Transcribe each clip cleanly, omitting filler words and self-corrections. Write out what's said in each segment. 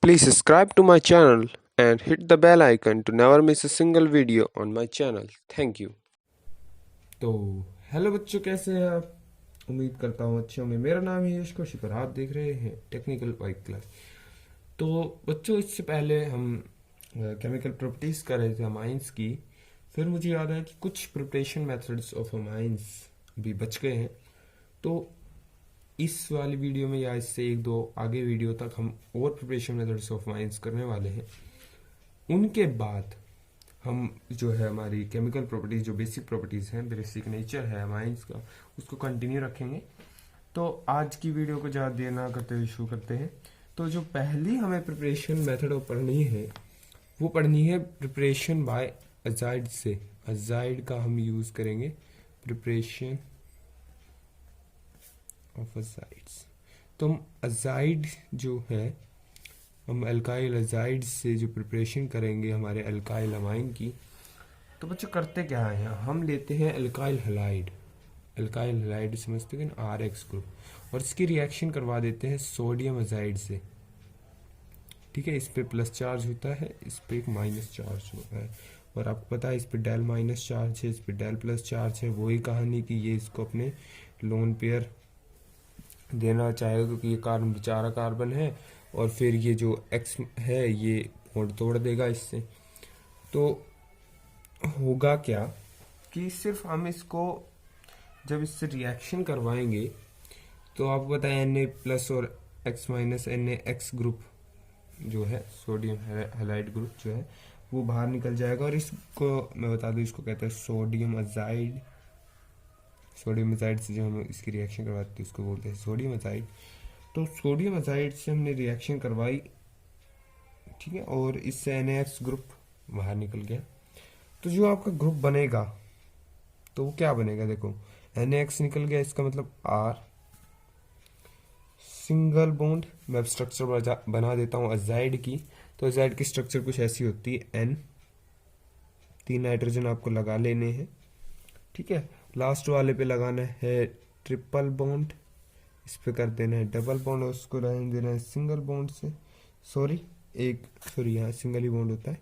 Please subscribe to my channel and hit the bell icon to never miss a single video on my channel. Thank you. तो hello बच्चों, कैसे हैं आप? उम्मीद करता हूँ अच्छे होंगे। मेरा नाम है यश कौशिक और आप देख रहे हैं टेक्निकल वाइक क्लास। तो बच्चों, इससे पहले हम केमिकल प्रॉपर्टीज कर रहे थे अमाइंस की। फिर मुझे याद आया कि कुछ प्रिपरेशन मेथड्स ऑफ अमाइंस भी बच गए हैं। तो इस वाली वीडियो में या इससे एक दो आगे वीडियो तक हम और प्रिपरेशन मेथड्स ऑफ अमाइंस करने वाले हैं। उनके बाद हम जो है हमारी केमिकल प्रॉपर्टीज, जो बेसिक प्रॉपर्टीज हैं, बेसिक नेचर है अमाइंस का, उसको कंटिन्यू रखेंगे। तो आज की वीडियो को ज़्यादा देर ना करते हुए शुरू करते हैं। तो जो पहली हमें प्रिपरेशन मेथड पढ़नी है वो पढ़नी है प्रिपरेशन बाय अजाइड से। अजाइड का हम यूज करेंगे, प्रिपरेशन ऑफ अजाइड्स। तो हम अजाइड जो है, हम अल्काइल अजाइड से जो प्रिपरेशन करेंगे हमारे अल्काइल अमाइन की। तो बच्चों करते क्या है, हम लेते हैं अल्काइल हलाइड। अल्काइल हलाइड समझते हैं आर एक्स ग्रुप, और इसकी रिएक्शन करवा देते हैं सोडियम अजाइड से। ठीक है, इस पे प्लस चार्ज होता है, इस पे एक माइनस चार्ज होता है, और आपको पता है इस पे डेल माइनस चार्ज है, इस पे डेल प्लस चार्ज है। वही कहानी कि ये इसको अपने लोन पेयर देना चाहेगा क्योंकि ये कार्बन बेचारा कार्बन है, और फिर ये जो एक्स है ये बॉन्ड तोड़ देगा इससे। तो होगा क्या कि सिर्फ हम इसको जब इससे रिएक्शन करवाएंगे तो आपको पता है Na प्लस और X माइनस NaX ग्रुप जो है, सोडियम हैलाइड ग्रुप जो है, वो बाहर निकल जाएगा। और इसको मैं बता दूं, इसको कहते हैं सोडियम अजाइड। सोडियम अजाइड से जो हम इसकी रिएक्शन करवाते हैं उसको बोलते हैं सोडियम अजाइड। तो सोडियम अजाइड से हमने रिएक्शन करवाई, ठीक है, और इससे NaX ग्रुप बाहर निकल गया। तो जो आपका ग्रुप बनेगा तो वो क्या बनेगा, देखो NaX निकल गया, इसका मतलब R सिंगल बॉन्ड। मैं अब स्ट्रक्चर बना देता हूँ अजाइड की। तो अजाइड की स्ट्रक्चर कुछ ऐसी होती है, N 3 नाइट्रोजन आपको लगा लेने हैं, ठीक है। लास्ट वाले पे लगाना है ट्रिपल बॉन्ड, इस पे कर देना है डबल बॉन्ड, और उसको रहने देना है सिंगल बॉन्ड से। सॉरी यहाँ सिंगल ही बॉन्ड होता है।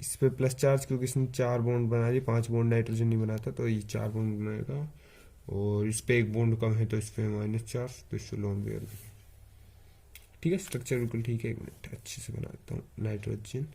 इस पे प्लस चार्ज क्योंकि इसने 4 बॉन्ड बना दिए, 5 बॉन्ड नाइट्रोजन नहीं बनाता, तो ये 4 बॉन्ड बनाएगा। और इस पे एक बॉन्ड कम है तो इस पे माइनस चार्ज, तो इससे लोन पेयर। ठीक है, स्ट्रक्चर बिल्कुल ठीक है। एक मिनट अच्छे से बनाता हूँ। नाइट्रोजन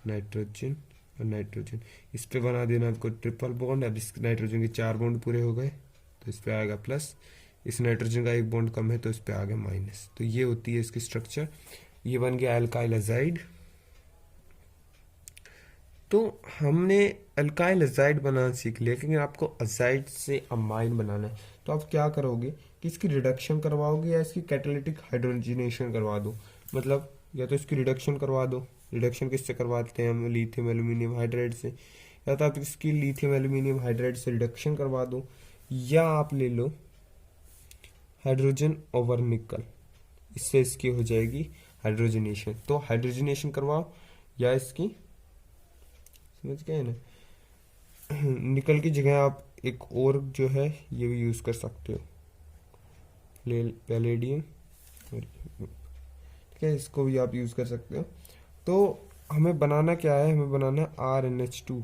नाइट्रोजन और नाइट्रोजन, इस पे बना देना आपको ट्रिपल बॉन्ड। अब इस नाइट्रोजन के 4 बॉन्ड पूरे हो गए तो इस पे आएगा प्लस, इस नाइट्रोजन का एक बॉन्ड कम है तो इस पे आ गया माइनस। तो ये होती है इसकी स्ट्रक्चर। ये बन गया अल्काइल अजाइड। तो हमने अल्काइल अजाइड बनाना सीख लिया, क्योंकि आपको अजाइड से अमाइन बनाना है। तो आप क्या करोगे कि इसकी रिडक्शन करवाओगे या इसकी कैटालिटिक हाइड्रोजनेशन करवा दो। मतलब या तो इसकी रिडक्शन करवा दो। रिडक्शन किससे करवाते हैं हम, लिथियम एल्यूमिनियम हाइड्राइड से। या तो आप इसकी लिथियम एल्यूमिनियम हाइड्राइड से रिडक्शन करवा दो, या आप ले लो हाइड्रोजन ओवर निकल, इससे इसकी हो जाएगी हाइड्रोजनेशन। तो हाइड्रोजनेशन करवाओ, या इसकी, समझ गए ना, निकल की जगह आप एक और जो है ये भी यूज कर सकते हो, पैलेडियम, ठीक है, इसको भी आप यूज कर सकते हो। तो हमें बनाना क्या है, हमें बनाना है RNH2,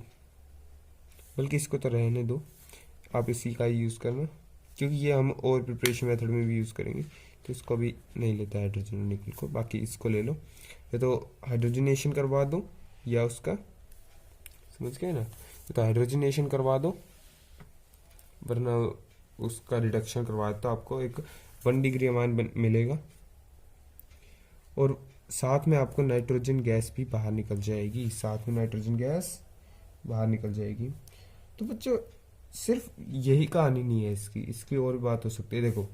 बल्कि इसको तो रहने दो, आप इसी का ही यूज करना, क्योंकि ये हम और प्रिपरेशन मेथड में भी यूज करेंगे। तो इसको भी नहीं लेता हाइड्रोजन और निकल को, बाकी इसको ले लो। या तो हाइड्रोजनेशन करवा दो या उसका, समझ गए ना, तो हाइड्रोजनेशन करवा दो, वरना उसका रिडक्शन करवा दो तो आपको एक 1 डिग्री अमाइन मिलेगा, और साथ में आपको नाइट्रोजन गैस भी बाहर निकल जाएगी। साथ में नाइट्रोजन गैस बाहर निकल जाएगी। तो बच्चों सिर्फ यही कहानी नहीं है इसकी, इसकी और भी बात हो सकती है। देखो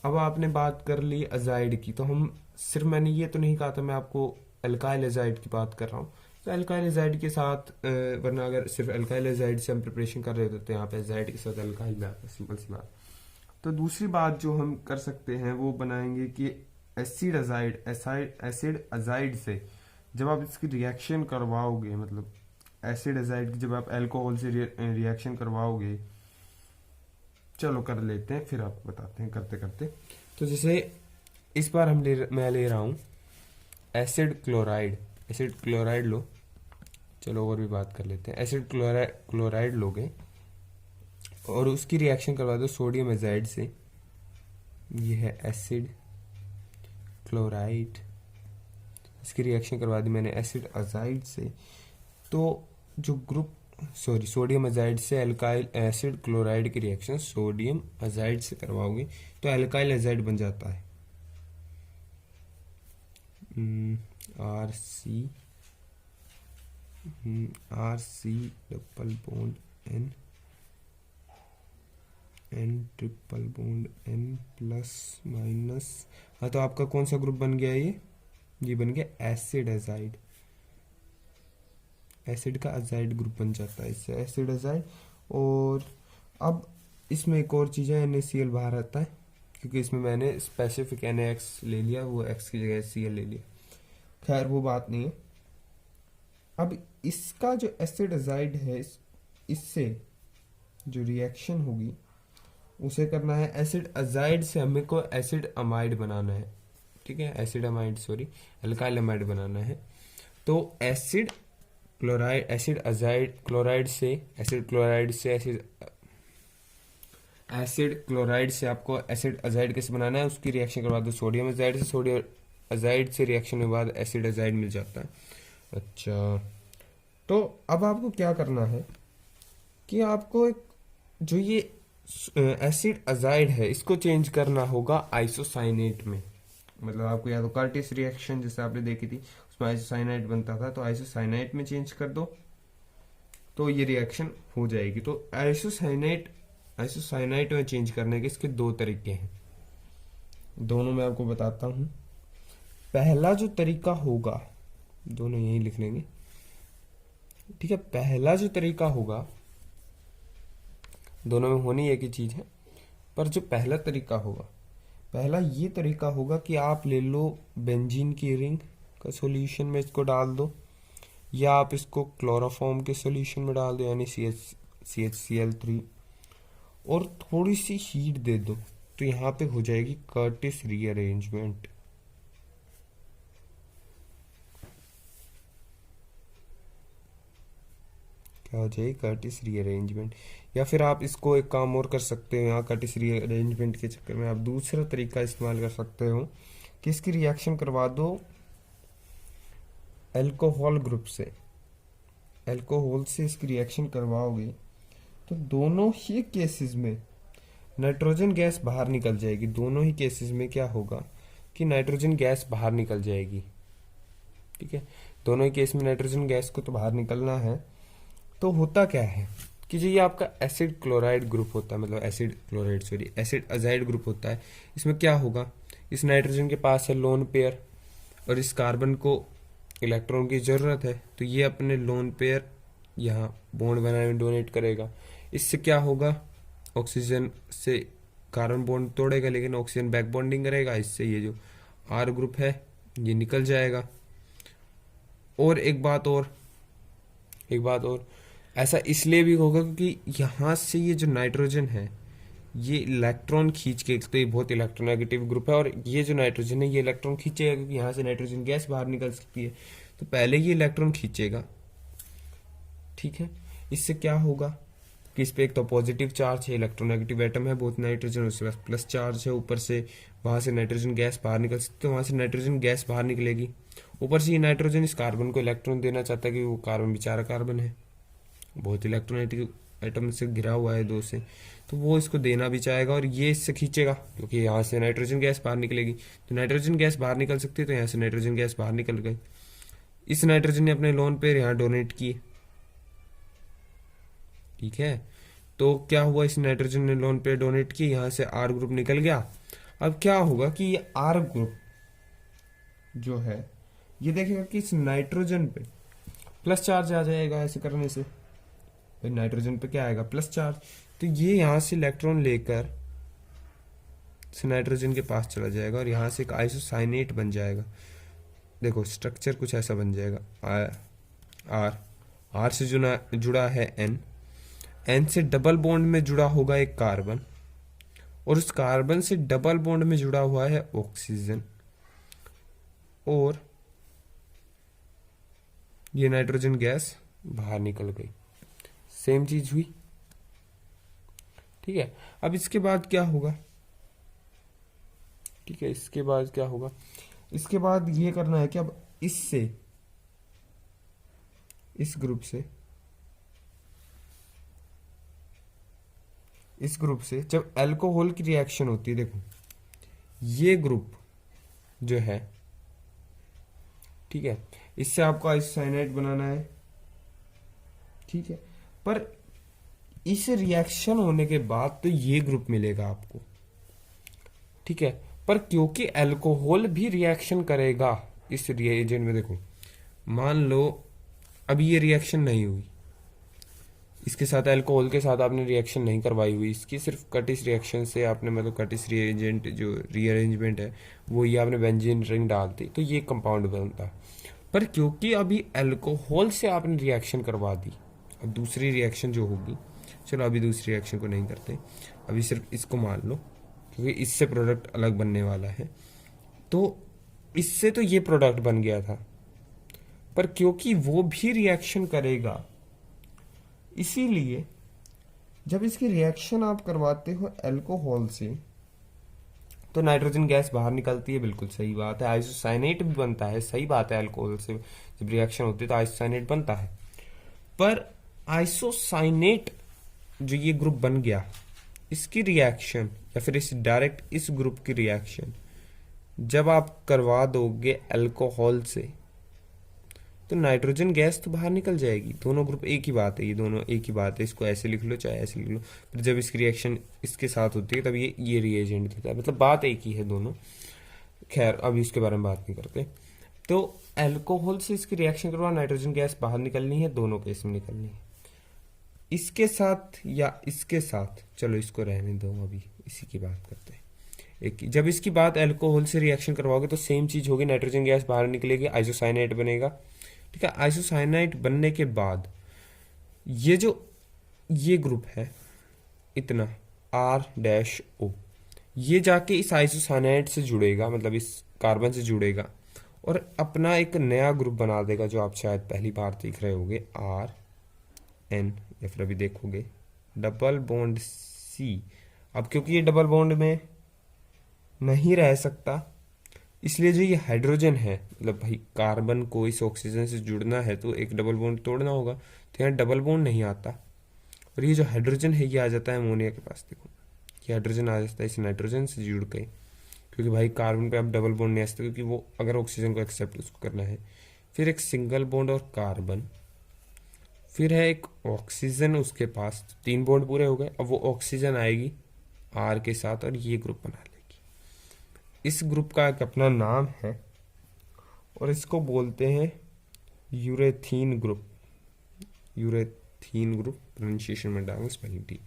अब आपने बात कर ली अजाइड की, तो हम सिर्फ, मैंने ये तो नहीं कहा था, मैं आपको अल्काइल अजाइड की बात कर रहा हूँ। तो अल्काइल अजाइड के साथ वरना अगर सिर्फ अल्काइल अजाइड से हम प्रिपरेशन कर रहे होते तो यहाँ पे अजाइड के साथ अल्काइल में आता, सिंपल सी बात। तो दूसरी बात जो हम कर सकते हैं वो बनाएंगे कि एसिड अजाइड, एसिड अजाइड से जब आप इसकी रिएक्शन करवाओगे, मतलब एसिड अजाइड की जब आप अल्कोहल से रिएक्शन करवाओगे चलो कर लेते हैं, फिर आपको बताते हैं करते करते। तो जैसे इस बार मैं ले रहा हूँ एसिड क्लोराइड। एसिड क्लोराइड लो, चलो और भी बात कर लेते हैं। एसिड क्लोराइड लोगे और उसकी रिएक्शन करवा दो सोडियम एजाइड से। ये है एसिड क्लोराइड, इसकी रिएक्शन करवा दी मैंने एसिड अजाइड से। तो जो ग्रुप सोडियम अजाइड से एल्काइल एसिड क्लोराइड की रिएक्शन सोडियम अजाइड से करवाओगे तो एल्काइल अजाइड बन जाता है R C double bond N triple bond N plus minus. हाँ, तो आपका कौन सा ग्रुप बन गया? ये बन गया एसिड अजाइड। एसिड का अजाइड ग्रुप बन जाता है इससे, एसिड अजाइड। और अब इसमें एक और चीज़ है, NaCl बाहर आता है क्योंकि इसमें मैंने स्पेसिफिक NaX ले लिया, वो X की जगह Cl ले लिया। खैर वो बात नहीं है। अब इसका जो एसिड अजाइड है इससे जो रिएक्शन होगी उसे करना है एसिड अजाइड से, हमें को एसिड अमाइड बनाना है। ठीक है, acid amide sorry alkyl amide बनाना है। तो acid chloride acid azide chloride से एसिड क्लोराइड से आपको एसिड अजाइड कैसे बनाना है, उसकी रिएक्शन करवा दो सोडियम अजाइड से। सोडियम अजाइड से रिएक्शन के बाद एसिड अजाइड मिल जाता है। अच्छा, तो अब आपको क्या करना है कि आपको एक जो ये एसिड अजाइड है इसको चेंज करना होगा आइसोसाइनेट में। मतलब आपको या तो कर्टिस रिएक्शन जैसे आपने देखी थी उसमें आइसोसाइनाइड बनता था, तो आइसोसाइनाइड में चेंज कर दो तो ये रिएक्शन हो जाएगी। तो आइसोसाइनाइड में चेंज करने के इसके दो तरीके हैं, दोनों मैं आपको बताता हूं। पहला जो तरीका होगा, दोनों यही लिख लेंगे, ठीक है। पहला जो तरीका होगा, दोनों में होनी एक ही चीज है, पर जो पहला तरीका होगा, पहला ये तरीका होगा कि आप ले लो बेंजीन की रिंग का सॉल्यूशन में इसको डाल दो, या आप इसको क्लोरोफॉर्म के सॉल्यूशन में डाल दो यानी CHCl3, और थोड़ी सी हीट दे दो तो यहाँ पे हो जाएगी कर्टिस रीअरेंजमेंट। क्या हो जाएगी? Curtis rearrangement. या फिर आप इसको एक काम और कर सकते हो, यहाँ कर्टिस रीअरेंजमेंट के चक्कर में आप दूसरा तरीका इस्तेमाल कर सकते हो कि इसकी रिएक्शन करवा दो अल्कोहल ग्रुप से। अल्कोहल से इसकी रिएक्शन करवाओगे तो दोनों ही केसेस में नाइट्रोजन गैस बाहर निकल जाएगी। दोनों ही केसेस में क्या होगा कि नाइट्रोजन गैस बाहर निकल जाएगी। ठीक है, दोनों ही केस में नाइट्रोजन गैस को तो बाहर निकलना है। तो होता क्या है कि जो ये आपका एसिड क्लोराइड ग्रुप होता है, मतलब एसिड अजाइड ग्रुप होता है, इसमें क्या होगा, इस नाइट्रोजन के पास है लोन पेयर और इस कार्बन को इलेक्ट्रॉन की जरूरत है, तो ये अपने लोन पेयर यहाँ बॉन्ड बनाने में डोनेट करेगा। इससे क्या होगा, ऑक्सीजन से कार्बन बॉन्ड तोड़ेगा लेकिन ऑक्सीजन बैक बॉन्डिंग करेगा, इससे ये जो आर ग्रुप है ये निकल जाएगा। और एक बात और ऐसा इसलिए भी होगा क्योंकि यहाँ से ये जो नाइट्रोजन है ये इलेक्ट्रॉन खींच के, तो ये बहुत इलेक्ट्रोनेगेटिव ग्रुप है और ये जो नाइट्रोजन है ये इलेक्ट्रॉन खींचेगा क्योंकि यहाँ से नाइट्रोजन गैस बाहर निकल सकती है, तो पहले ये इलेक्ट्रॉन खींचेगा। ठीक है, इससे क्या होगा कि इस पे एक तो पॉजिटिव चार्ज है, इलेक्ट्रोनेगेटिव एटम है, बहुत नाइट्रोजन, उसके पास प्लस चार्ज है, ऊपर से वहां से नाइट्रोजन गैस बाहर निकल सकती है, वहां से नाइट्रोजन गैस बाहर निकलेगी। ऊपर से ये नाइट्रोजन इस कार्बन को इलेक्ट्रॉन देना चाहता है कि वो कार्बन बेचारा कार्बन है, बहुत इलेक्ट्रोनेगेटिव एटम से घिरा हुआ है दो से, तो वो इसको देना भी चाहेगा और ये इससे खींचेगा क्योंकि यहाँ से नाइट्रोजन गैस बाहर निकलेगी। तो नाइट्रोजन गैस बाहर निकल सकती है, तो यहाँ से नाइट्रोजन गैस बाहर निकल गई। इस नाइट्रोजन ने अपने लोन पेयर यहाँ डोनेट किए। ठीक है, तो क्या हुआ, इस नाइट्रोजन ने लोन पेयर डोनेट किए, यहाँ से आर ग्रुप निकल गया। अब क्या होगा कि ये आर ग्रुप जो है ये देखेगा कि इस नाइट्रोजन पे प्लस चार्ज आ जाएगा। ऐसे करने से भाई नाइट्रोजन पे क्या आएगा, प्लस चार्ज, तो ये यहाँ से इलेक्ट्रॉन लेकर इस नाइट्रोजन के पास चला जाएगा और यहाँ से एक आइसोसाइनेट बन जाएगा। देखो स्ट्रक्चर कुछ ऐसा बन जाएगा। आर से जुड़ा है एन से डबल बॉन्ड में जुड़ा होगा एक कार्बन, और उस कार्बन से डबल बॉन्ड में जुड़ा हुआ है ऑक्सीजन, और ये नाइट्रोजन गैस बाहर निकल गई। सेम चीज हुई। ठीक है, अब इसके बाद क्या होगा? ठीक है, इसके बाद क्या होगा? इसके बाद ये करना है कि अब इससे, इस ग्रुप से, इस ग्रुप से जब अल्कोहल की रिएक्शन होती है, देखो ये ग्रुप जो है, ठीक है, इससे आपको आइसोसाइनाइड बनाना है। ठीक है, पर इस रिएक्शन होने के बाद तो ये ग्रुप मिलेगा आपको। ठीक है, पर क्योंकि अल्कोहल भी रिएक्शन करेगा इस रिएजेंट में, देखो मान लो अभी ये रिएक्शन नहीं हुई, इसके साथ अल्कोहल के साथ आपने रिएक्शन नहीं करवाई हुई, इसकी सिर्फ कटिस रिएक्शन से आपने, मतलब कटिस रिएजेंट जो रीअरेंजमेंट है वो ये आपने बेंजीन रिंग डाल दी तो ये कंपाउंड बनता। पर क्योंकि अभी अल्कोहल से आपने रिएक्शन करवा दी, अब दूसरी रिएक्शन जो होगी, चलो अभी दूसरी रिएक्शन को नहीं करते, अभी सिर्फ इसको मान लो, क्योंकि इससे प्रोडक्ट अलग बनने वाला है। तो इससे तो ये प्रोडक्ट बन गया था, पर क्योंकि वो भी रिएक्शन करेगा, इसीलिए जब इसकी रिएक्शन आप करवाते हो अल्कोहल से तो नाइट्रोजन गैस बाहर निकलती है। बिल्कुल सही बात है। आइसोसाइनेट भी बनता है, सही बात है। अल्कोहल से जब रिएक्शन होती है तो आइसोसाइनेट बनता है, पर आइसोसाइनेट जो ये ग्रुप बन गया, इसकी रिएक्शन या फिर इस डायरेक्ट इस ग्रुप की रिएक्शन जब आप करवा दोगे अल्कोहल से तो नाइट्रोजन गैस तो बाहर निकल जाएगी। दोनों ग्रुप एक ही बात है, ये दोनों एक ही बात है, इसको ऐसे लिख लो चाहे ऐसे लिख लो। फिर जब इसकी रिएक्शन इसके साथ होती है तब ये रिएजेंट देता है, मतलब बात एक ही है दोनों। खैर अभी इसके बारे में बात नहीं करते। तो अल्कोहल से इसकी रिएक्शन करवा, नाइट्रोजन गैस बाहर निकलनी है, दोनों केस में निकलनी है। इसके साथ या इसके साथ, चलो इसको रहने दो, अभी इसी की बात करते हैं। एक जब इसकी बात अल्कोहल से रिएक्शन करवाओगे तो सेम चीज होगी, नाइट्रोजन गैस बाहर निकलेगी, आइसोसाइनेट बनेगा। ठीक है, आइसोसाइनाइट बनने के बाद ये जो ये ग्रुप है इतना R-O, ये जाके इस आइसोसाइनाइट से जुड़ेगा, मतलब इस कार्बन से जुड़ेगा और अपना एक नया ग्रुप बना देगा, जो आप शायद पहली बार देख रहे होगे, RN, या फिर अभी देखोगे डबल बॉन्ड C। अब क्योंकि ये डबल बॉन्ड में नहीं रह सकता, इसलिए जो ये हाइड्रोजन है, मतलब भाई कार्बन को इस ऑक्सीजन से जुड़ना है तो एक डबल बॉन्ड तोड़ना होगा, तो यहाँ डबल बॉन्ड नहीं आता और ये जो हाइड्रोजन है ये आ जाता है अमोनिया के पास। देखो ये हाइड्रोजन आ जाता है इस नाइट्रोजन से जुड़ के, क्योंकि भाई कार्बन पे अब डबल बॉन्ड नहीं आ सकता, क्योंकि वो अगर ऑक्सीजन को एक्सेप्ट उसको करना है। फिर एक सिंगल बॉन्ड और कार्बन, फिर है एक ऑक्सीजन उसके पास, 3 बॉन्ड पूरे हो गए। अब वो ऑक्सीजन आएगी R के साथ और ये ग्रुप बना लेगी। इस ग्रुप का एक अपना नाम है और इसको बोलते हैं यूरेथीन ग्रुप। यूरेथीन ग्रुप प्रोनाउंसिएशन में डालूंगा स्पेलिंग टी।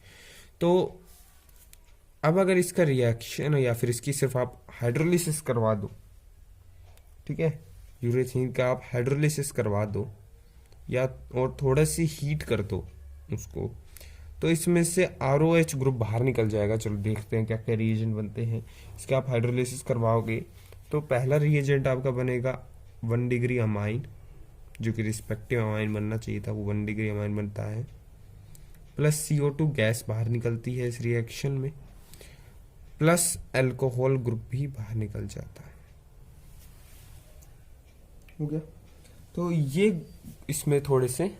तो अब अगर इसका रिएक्शन या फिर इसकी सिर्फ आप हाइड्रोलिसिस करवा दो, ठीक है, यूरेथीन का आप हाइड्रोलिसिस करवा दो या और थोड़ा सी हीट कर दो उसको, तो इसमें से ROH ग्रुप बाहर निकल जाएगा। चलो देखते हैं क्या क्या रिएजेंट बनते हैं। इसका आप हाइड्रोलिसिस करवाओगे तो पहला रिएजेंट आपका बनेगा 1 डिग्री अमाइन, जो कि रिस्पेक्टिव अमाइन बनना चाहिए था, वो 1 डिग्री अमाइन बनता है, प्लस CO2 गैस बाहर निकलती है इस रिएक्शन में, प्लस अल्कोहल ग्रुप भी बाहर निकल जाता है। हो गया। तो ये इसमें थोड़े से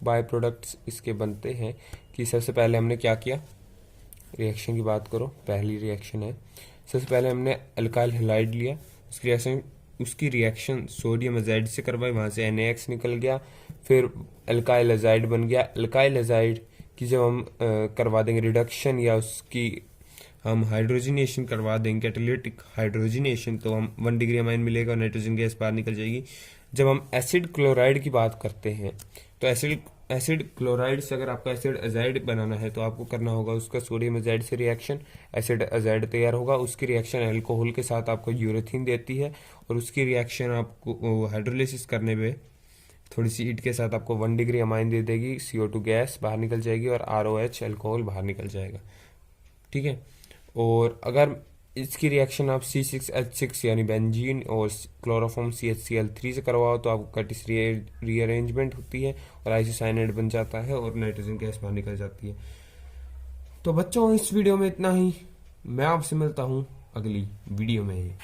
बाय प्रोडक्ट्स इसके बनते हैं कि सबसे पहले हमने क्या किया, रिएक्शन की बात करो, पहली रिएक्शन है, सबसे पहले हमने अल्काइल हैलाइड लिया, उसकी रिएक्शन सोडियम अजाइड से करवाई, वहाँ से NaX निकल गया, फिर अल्काइल अजाइड बन गया। अल्काइल अजाइड की जब हम करवा देंगे रिडक्शन या उसकी हम हाइड्रोजनेशन करवा देंगे, कैटालिटिक हाइड्रोजनेशन, तो हम 1 डिग्री अमाइन मिलेगा और नाइट्रोजन गैस बाहर निकल जाएगी। जब हम एसिड क्लोराइड की बात करते हैं तो एसिड क्लोराइड से अगर आपको एसिड अजाइड बनाना है तो आपको करना होगा उसका सोडियम अजाइड से रिएक्शन, एसिड अजाइड तैयार होगा, उसकी रिएक्शन अल्कोहल के साथ आपको यूरेथीन देती है और उसकी रिएक्शन आपको हाइड्रोलिसिस करने पे थोड़ी सी हीट के साथ आपको 1 डिग्री अमाइन दे देगी, CO2 गैस बाहर निकल जाएगी और ROH अल्कोहल बाहर निकल जाएगा। ठीक है, और अगर इसकी रिएक्शन आप C6H6 यानी बेंजीन और क्लोरोफॉर्म CHCl3 से करवाओ तो आपको कटिस रीअरेंजमेंट होती है और आइसोसाइनेट बन जाता है और नाइट्रोजन गैस बाहर निकल जाती है। तो बच्चों, इस वीडियो में इतना ही। मैं आपसे मिलता हूँ अगली वीडियो में।